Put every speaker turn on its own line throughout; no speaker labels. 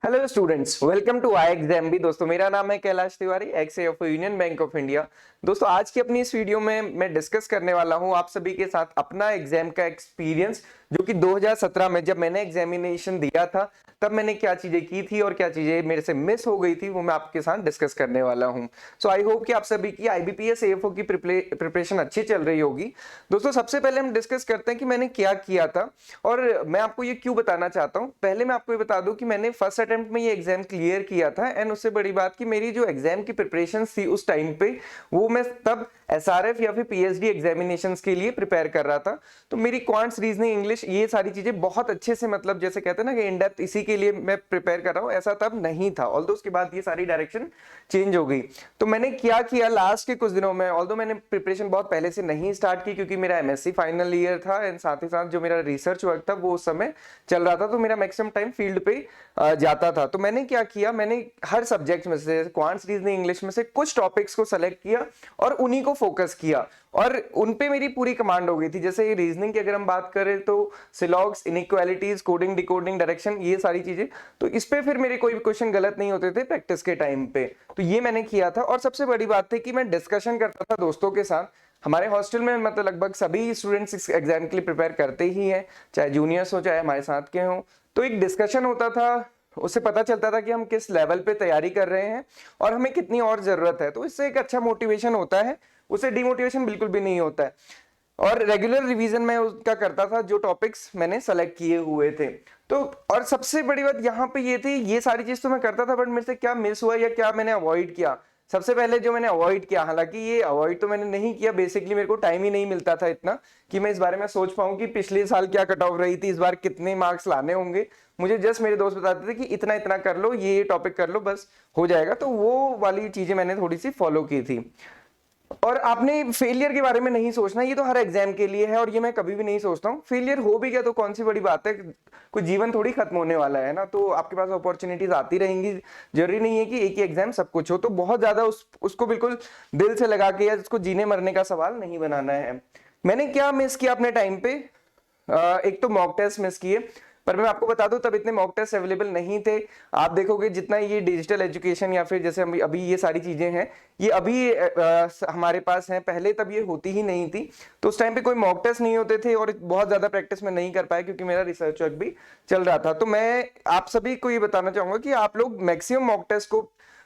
Hello students, welcome to I exam भी। दोस्तों मेरा नाम है Kailash Tiwari, ex of Union Bank of India. दोस्तों आज की अपनी इस वीडियो में मैं डिस्कस करने वाला हूं आप सभी के साथ अपना एग्जाम का एक्सपीरियंस, जो कि 2017 में जब मैंने एग्जामिनेशन दिया था तब मैंने क्या चीजें की थी और क्या चीजें मेरे से मिस हो गई थी, वो मैं आपके साथ डिस्कस करने वाला हूं। सो आई होप कि आप सभी की आईबीपीएस एएफओ की प्रिपरेशन अच्छी चल रही होगी। दोस्तों सबसे पहले हम डिस्कस करते हैं कि मैंने क्या किया था और मैं आपको ये क्यों बताना चाहता हूँ। पहले मैं आपको ये बता दूं कि मैंने फर्स्ट अटेम्प्ट में ये एग्जाम क्लियर किया था, एंड उससे बड़ी बात कि मेरी जो एग्जाम की प्रिपरेशन थी उस टाइम पे, वो मैं तब एसआरएफ या फिर पीएचडी एग्जामिनेशंस के लिए प्रिपेयर कर रहा था। तो मेरी क्वांट्स, रीजनिंग, इंग्लिश, ये सारी चीजें बहुत अच्छे से, मतलब जैसे कहते हैं ना कि इन डेप्थ, इसी के लिए मैं प्रिपेयर कर रहा हूँ, ऐसा तब नहीं था। ऑल्दो उसके बाद ये सारी डायरेक्शन चेंज हो गई। तो मैंने क्या किया लास्ट के कुछ दिनों में, ऑल्दो मैंने प्रिपरेशन बहुत पहले से नहीं स्टार्ट की क्योंकि मेरा एमएससी फाइनल ईयर था, एंड साथ ही साथ जो मेरा रिसर्च वर्क था वो उस समय चल रहा था, तो मेरा मैक्सिमम टाइम फील्ड पे जाता था। तो मैंने क्या किया, मैंने हर सब्जेक्ट में से, क्वांट्स, रीजनिंग, इंग्लिश में से कुछ टॉपिक्स को सेलेक्ट किया और उन्हीं को फोकस किया, और उन पे मेरी पूरी कमांड हो गई थी। जैसे रीजनिंग की अगर हम बात करें तो सिलॉग्स, इनइक्वालिटीज, कोडिंग, डिकोडिंग, डायरेक्शन, ये सारी चीजें, तो इस पे फिर मेरे कोई भी क्वेश्चन गलत नहीं होते थे प्रैक्टिस के टाइम पे। तो ये मैंने किया था, और सबसे बड़ी बात थी कि मैं डिस्कशन करता था दोस्तों के साथ। हमारे हॉस्टल में मतलब लगभग सभी स्टूडेंट्स इस एग्जाम के लिए प्रिपेयर करते ही हैं, चाहे जूनियर्स हो चाहे हमारे साथ के हों। तो एक डिस्कशन होता था, उससे पता चलता था कि हम किस लेवल पे तैयारी कर रहे हैं और हमें कितनी और जरूरत है। तो इससे एक अच्छा मोटिवेशन होता है, उससे डिमोटिवेशन बिल्कुल भी नहीं होता है। और रेगुलर रिवीजन मैं उसका करता था, जो टॉपिक्स मैंने सेलेक्ट किए हुए थे। तो और सबसे बड़ी बात यहाँ पे ये थी, ये सारी चीज तो मैं करता था, बट मेरे से क्या मिस हुआ या क्या मैंने अवॉइड किया। सबसे पहले जो मैंने अवॉइड किया, हालांकि ये अवॉइड तो मैंने नहीं किया, बेसिकली मेरे को टाइम ही नहीं मिलता था इतना कि मैं इस बारे में सोच पाऊं कि पिछले साल क्या कट ऑफ रही थी, इस बार कितने मार्क्स लाने होंगे। मुझे जस्ट मेरे दोस्त बताते थे कि इतना इतना कर लो, ये टॉपिक कर लो, बस हो जाएगा। तो वो वाली चीजें मैंने थोड़ी सी फॉलो की थी। और आपने फेलियर के बारे में नहीं सोचना, ये तो हर एग्जाम के लिए है और ये मैं कभी भी नहीं सोचता हूँ। फेलियर हो भी गया तो कौन सी बड़ी बात है, कोई जीवन थोड़ी खत्म होने वाला है ना। तो आपके पास अपॉर्चुनिटीज आती रहेंगी, जरूरी नहीं है कि एक ही एग्जाम सब कुछ हो। तो बहुत ज्यादा उसको बिल्कुल दिल से लगा के या उसको जीने मरने का सवाल नहीं बनाना है। मैंने क्या मिस किया अपने टाइम पे, एक तो मॉक टेस्ट मिस किए, पर मैं आपको बता दूं तब इतने मॉक टेस्ट अवेलेबल नहीं थे। आप देखोगे जितना ये डिजिटल एजुकेशन या फिर जैसे अभी ये सारी चीजें हैं, ये अभी हमारे पास हैं, पहले तब ये होती ही नहीं थी। तो उस टाइम पे कोई मॉक टेस्ट नहीं होते थे और बहुत ज्यादा प्रैक्टिस में नहीं कर पाया क्योंकि मेरा रिसर्च वर्क भी चल रहा था। तो मैं आप सभी को ये बताना चाहूंगा कि आप लोग मैक्सिमम मॉक टेस्ट को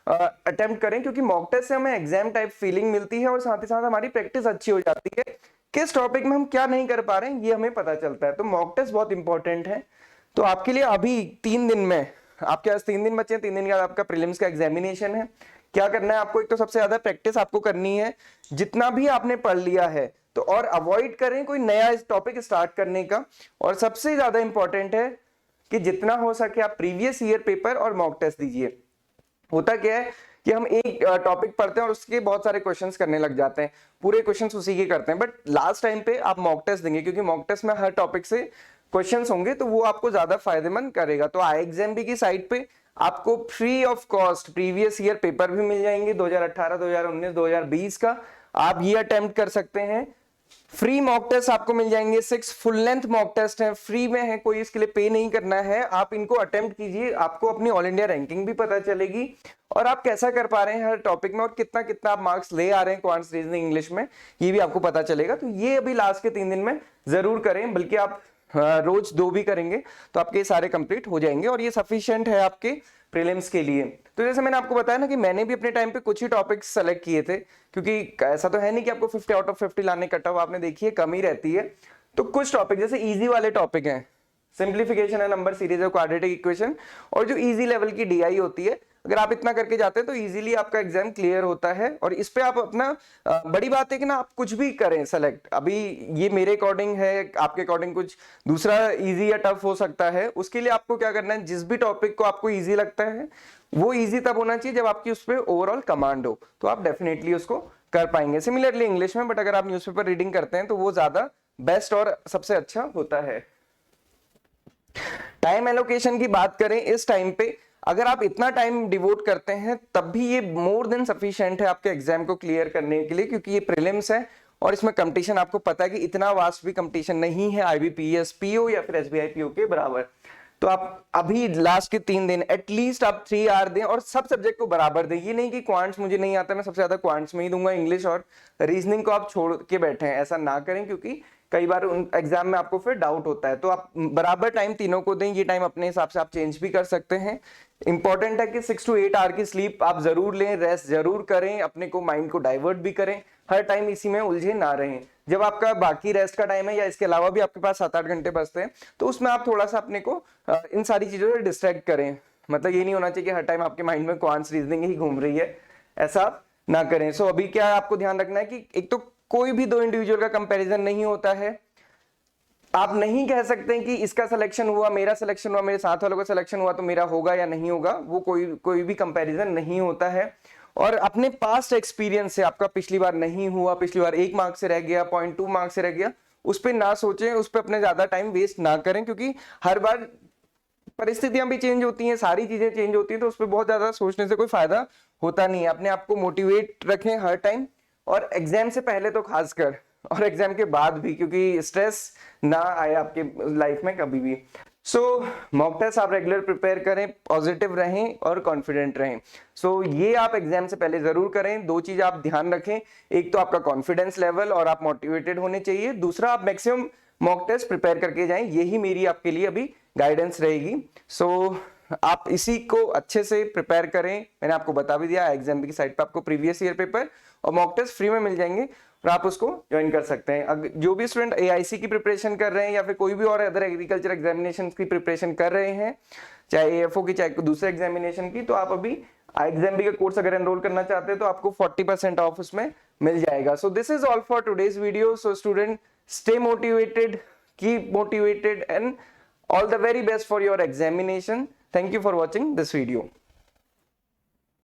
अटेम्प्ट करें, क्योंकि मॉक टेस्ट से हमें एग्जाम टाइप फीलिंग मिलती है और साथ ही साथ हमारी प्रैक्टिस अच्छी हो जाती है। किस टॉपिक में हम क्या नहीं कर पा रहे हैं ये हमें पता चलता है। तो मॉक टेस्ट बहुत इंपॉर्टेंट है। तो आपके लिए अभी 3 दिन में, आपके पास 3 दिन बचे हैं, 3 दिन के बाद आपका प्रीलिम्स का एग्जामिनेशन है। क्या करना है आपको, एक तो सबसे ज्यादा प्रैक्टिस आपको करनी है, जितना भी आपने पढ़ लिया है तो, और अवॉइड करें कोई नया टॉपिक स्टार्ट करने का। और सबसे ज्यादा इंपॉर्टेंट है कि जितना हो सके आप प्रीवियस ईयर पेपर और मॉक टेस्ट दीजिए। होता क्या है कि हम एक टॉपिक पढ़ते हैं और उसके बहुत सारे क्वेश्चंस करने लग जाते हैं, पूरे क्वेश्चंस उसी के करते हैं, बट लास्ट टाइम पे आप मॉक टेस्ट देंगे क्योंकि मॉक टेस्ट में हर टॉपिक से क्वेश्चंस होंगे, तो वो आपको ज्यादा फायदेमंद करेगा। तो आई एग्जाम बी की साइट पे आपको free of cost previous year paper भी मिल जाएंगे, 2018, 2019, 2020 का। आप ये अटेम्प्ट कर सकते हैं। फ्री मॉक टेस्ट आपको मिल जाएंगे, 6 फुल लेंथ मॉक टेस्ट हैं, फ्री में है, कोई इसके लिए पे नहीं करना है। आप इनको अटेम्प्ट कीजिए, आपको अपनी ऑल इंडिया रैंकिंग भी पता चलेगी और आप कैसा कर पा रहे हैं हर टॉपिक में और कितना कितना आप मार्क्स ले आ रहे हैं क्वांट्स, रीजनिंग, इंग्लिश में, ये भी आपको पता चलेगा। तो ये अभी लास्ट के 3 दिन में जरूर करें, बल्कि आप रोज 2 भी करेंगे तो आपके सारे कंप्लीट हो जाएंगे और ये सफिशिएंट है आपके प्रीलिम्स के लिए। तो जैसे मैंने आपको बताया ना कि मैंने भी अपने टाइम पे कुछ ही टॉपिक्स सेलेक्ट किए थे, क्योंकि ऐसा तो है नहीं कि आपको 50 आउट ऑफ 50 लाने, कट ऑफ आपने देखी है कम ही रहती है। तो कुछ टॉपिक जैसे इजी वाले टॉपिक हैं, सिंप्लीफिकेशन है, नंबर सीरीज है, क्वाड्रेटिक इक्वेशन, और जो इजी लेवल की डीआई होती है, अगर आप इतना करके जाते हैं तो इजीली आपका एग्जाम क्लियर होता है। और इस पे आप अपना बड़ी बात है कि ना आप कुछ भी करें सेलेक्ट, अभी ये मेरे अकॉर्डिंग है, आपके अकॉर्डिंग कुछ दूसरा इजी या टफ हो सकता है। उसके लिए आपको क्या करना है, जिस भी टॉपिक को आपको इजी लगता है वो इजी तब होना चाहिए जब आपकी उस पर ओवरऑल कमांड हो, तो आप डेफिनेटली उसको कर पाएंगे। सिमिलरली इंग्लिश में, बट अगर आप न्यूज़पेपर रीडिंग करते हैं तो वो ज्यादा बेस्ट और सबसे अच्छा होता है। टाइम एलोकेशन की बात करें, इस टाइम पे अगर आप इतना टाइम डिवोट करते हैं तब भी ये मोर देन सफिशिएंट है आपके एग्जाम को क्लियर करने के लिए, क्योंकि ये प्रीलिम्स है और इसमें कंपटीशन आपको पता है कि इतना वास्ट भी कंपटीशन नहीं है आईबीपीएस पीओ या फिर एसबीआई पीओ के बराबर। तो आप अभी लास्ट के 3 दिन एटलीस्ट आप 3 आवर दें और सब सब्जेक्ट को बराबर दें। ये नहीं कि क्वांट्स मुझे नहीं आता, मैं सबसे ज्यादा क्वांट्स में ही दूंगा, इंग्लिश और रीजनिंग को आप छोड़ के बैठे हैं, ऐसा ना करें, क्योंकि कई बार एग्जाम में आपको फिर डाउट होता है। तो आप बराबर टाइम तीनों को दें। ये टाइम अपने हिसाब से आप चेंज भी कर सकते हैं। इंपॉर्टेंट है कि 6 to 8 आवर की स्लीप आप जरूर लें, रेस्ट जरूर करें, अपने को माइंड को डाइवर्ट भी करें, हर टाइम इसी में उलझे ना रहें। जब आपका बाकी रेस्ट का टाइम है या इसके अलावा भी आपके पास 7-8 घंटे बचते हैं, तो उसमें आप थोड़ा सा अपने को इन सारी चीजों से डिस्ट्रैक्ट करें। मतलब ये नहीं होना चाहिए कि हर टाइम आपके माइंड में क्वांट्स रीजनिंग ही घूम रही है, ऐसा ना करें। सो अभी क्या आपको ध्यान रखना है कि एक तो कोई भी 2 इंडिविजुअल का कंपैरिजन नहीं होता है। आप नहीं कह सकते कि इसका सिलेक्शन हुआ, मेरा सिलेक्शन हुआ, मेरे साथ वालों का सिलेक्शन हुआ तो मेरा होगा या नहीं होगा, वो कोई भी कंपैरिजन नहीं होता है। और अपने पास्ट एक्सपीरियंस से, आपका पिछली बार नहीं हुआ, पिछली बार 1 मार्क से रह गया, 0.2 मार्क से रह गया, उस पर ना सोचें, उस पर अपने ज्यादा टाइम वेस्ट ना करें, क्योंकि हर बार परिस्थितियां भी चेंज होती हैं, सारी चीजें चेंज होती हैं, तो उस पर बहुत ज्यादा सोचने से कोई फायदा होता नहीं है। अपने आप को मोटिवेट रखें हर टाइम, और एग्जाम से पहले तो खासकर, और एग्जाम के बाद भी, क्योंकि स्ट्रेस ना आए आपके लाइफ में कभी भी। सो मॉक टेस्ट आप रेगुलर प्रिपेयर करें, पॉजिटिव रहें और कॉन्फिडेंट रहें। सो ये आप एग्जाम से पहले जरूर करें। 2 चीज आप ध्यान रखें, एक तो आपका कॉन्फिडेंस लेवल और आप मोटिवेटेड होने चाहिए, दूसरा आप मैक्सिमम मॉक टेस्ट प्रिपेयर करके जाएं। यही मेरी आपके लिए अभी गाइडेंस रहेगी। सो आप इसी को अच्छे से प्रिपेयर करें। मैंने आपको बता भी दिया, एग्जाम की साइट पे आपको प्रीवियस ईयर पेपर और मॉक टेस्ट फ्री में मिल जाएंगे और आप उसको ज्वाइन कर सकते हैं। अगर जो भी स्टूडेंट एआईसी की प्रिपरेशन कर रहे हैं या फिर कोई भी और अदर एग्रीकल्चर एग्जामिनेशन की प्रिपरेशन कर रहे हैं, चाहे एएफओ की, चाहे दूसरे एग्जामिनेशन की, तो आप अभी एग्जाम का कोर्स अगर एनरोल करना चाहते हैं तो आपको 40% ऑफ उसमें मिल जाएगा। So this is all for today's video. So student, stay motivated, keep motivated, and all the very best for your examination. Thank you for watching this video.